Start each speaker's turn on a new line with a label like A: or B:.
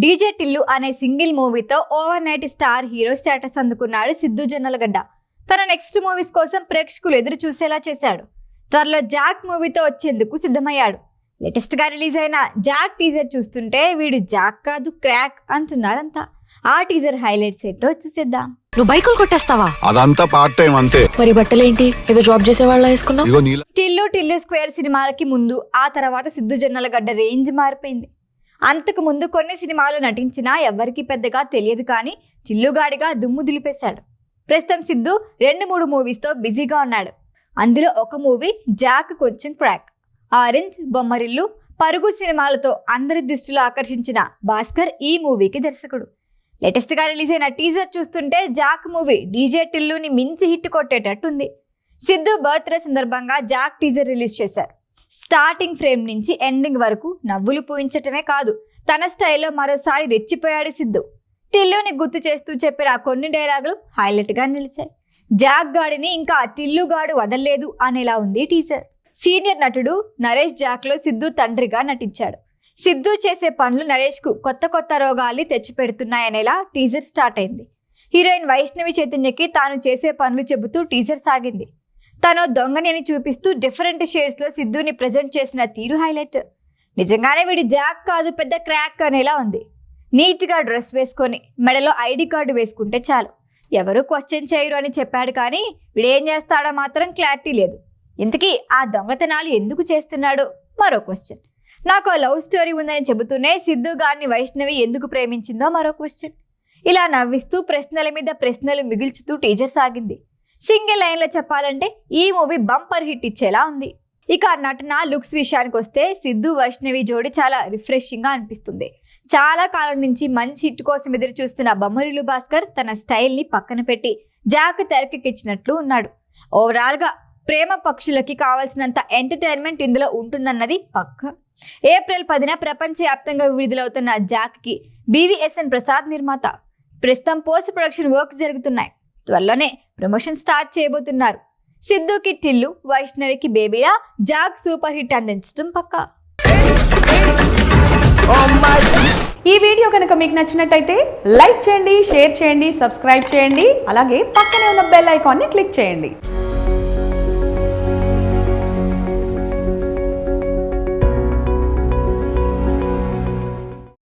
A: DJ Tillu అనే single మూవీతో over night star hero status అందుకున్నాడు సిద్ధు జొన్నలగడ్డ. తన నెక్స్ట్ మూవీస్ కోసం ప్రేక్షకులు ఎదురు చూసేలా చేశాడు. త్వరలో జాక్ మూవీతో వచ్చేందుకు సిద్ధమయ్యాడు. లేటెస్ట్ గా రిలీజ్ అయిన జాక్ టీజర్ చూస్తుంటే వీడు జాక్ కాదు క్రాక్ అంటున్నారంతా. ఆ టీజర్ హైలైట్స్ ఏంటో చూసేద్దాం.
B: నువ్వు బైకులు కొట్టేస్తావా?
C: అదంతా పార్ట్ టైం అంతే.
B: మరి బట్టలేంటి ఏదో జాబ్ చేసే వాళ్ళ వేసుకున్నావు?
A: టిల్లు స్క్వేర్ సినిమాలకి ముందు ఆ తర్వాత సిద్ధు జొన్నలగడ్డ రేంజ్ మారిపోయింది. అంతకు ముందు కొన్ని సినిమాలు నటించినా ఎవరికి పెద్దగా తెలియదు, కానీ టిల్లుగాడిగా దుమ్ము దులిపేశాడు. ప్రస్తుతం సిద్ధు 2-3 మూవీస్తో బిజీగా ఉన్నాడు. అందులో ఒక మూవీ జాక్ కొంచెం క్రాక్. ఆరెంజ్, బొమ్మరిల్లు, పరుగు సినిమాలతో అందరి దృష్టిలో ఆకర్షించిన భాస్కర్ ఈ మూవీకి దర్శకుడు. లేటెస్ట్ గా రిలీజ్ అయిన టీజర్ చూస్తుంటే జాక్ మూవీ డీజే టిల్లుని మించి హిట్ కొట్టేటట్టుంది. సిద్ధు బర్త్డే సందర్భంగా జాక్ టీజర్ రిలీజ్ చేశారు. స్టార్టింగ్ ఫ్రేమ్ నుంచి ఎండింగ్ వరకు నవ్వులు పూయించటమే కాదు, తన స్టైల్లో మరోసారి రెచ్చిపోయాడు సిద్ధు. టిల్లుని గుర్తు చేస్తూ చెప్పిన కొన్ని డైలాగులు హైలైట్ గా నిలిచాయి. జాక్ గాడిని ఇంకా టిల్లుగాడు వదల్లేదు అనేలా ఉంది టీజర్. సీనియర్ నటుడు నరేష్ జాక్ లో సిద్ధు తండ్రిగా నటించాడు. సిద్ధు చేసే పనులు నరేష్ కు కొత్త రోగాల్ని తెచ్చిపెడుతున్నాయనేలా టీజర్ స్టార్ట్ అయింది. హీరోయిన్ వైష్ణవి చైతన్యకి తాను చేసే పనులు చెబుతూ టీజర్ సాగింది. తను దొంగని అని చూపిస్తూ డిఫరెంట్ షేడ్స్ లో సిద్ధుని ప్రెజెంట్ చేసిన తీరు హైలైట్. నిజంగానే వీడి జాక్ కాదు పెద్ద క్రాక్ అనేలా ఉంది. నీట్ గా డ్రెస్ వేసుకొని మెడలో ఐడి కార్డు వేసుకుంటే చాలు, ఎవరు క్వశ్చన్ చేయరు అని చెప్పాడు, కానీ వీడేం చేస్తాడో మాత్రం క్లారిటీ లేదు. ఇంతకీ ఆ దొంగతనాలు ఎందుకు చేస్తున్నాడో మరో క్వశ్చన్. నాకు లవ్ స్టోరీ ఉందని చెబుతూనే సిద్ధు గారిని వైష్ణవి ఎందుకు ప్రేమించిందో మరో క్వశ్చన్. ఇలా నవ్విస్తూ ప్రశ్నల మీద ప్రశ్నలు మిగిల్చుతూ టీజర్ సాగింది. సింగిల్ లైన్లో చెప్పాలంటే ఈ మూవీ బంపర్ హిట్ ఇచ్చేలా ఉంది. ఇక నటన లుక్స్ విషయానికి వస్తే సిద్ధు వైష్ణవి జోడి చాలా రిఫ్రెషింగ్ గా అనిపిస్తుంది. చాలా కాలం నుంచి మంచి హిట్ కోసం ఎదురు చూస్తున్న బొమ్మరిల్లు భాస్కర్ తన స్టైల్ ని పక్కన పెట్టి జాక్ తెరకెక్కించినట్లు ఉన్నాడు. ఓవరాల్ గా ప్రేమ పక్షులకి కావాల్సినంత ఎంటర్టైన్మెంట్ ఇందులో ఉంటుందన్నది పక్క. ఏప్రిల్ 10న ప్రపంచవ్యాప్తంగా విడుదలవుతున్న జాక్ కి BVSN ప్రసాద్ నిర్మాత. ప్రస్తుతం పోస్ట్ ప్రొడక్షన్ వర్క్ జరుగుతున్నాయి. త్వరలోనే ప్రమోషన్ స్టార్ట్ చేయబోతున్నారు. సిద్ధుకి టిల్లు, వైష్ణవికి బేబీలా జాక్ సూపర్ హిట్ అందించడం పక్కా.
D: ఈ వీడియో కనుక మీకు నచ్చినట్టయితే లైక్ చేయండి, షేర్ చేయండి, సబ్స్క్రైబ్ చేయండి. అలాగే పక్కనే ఉన్న బెల్ ఐకాన్ని క్లిక్ చేయండి.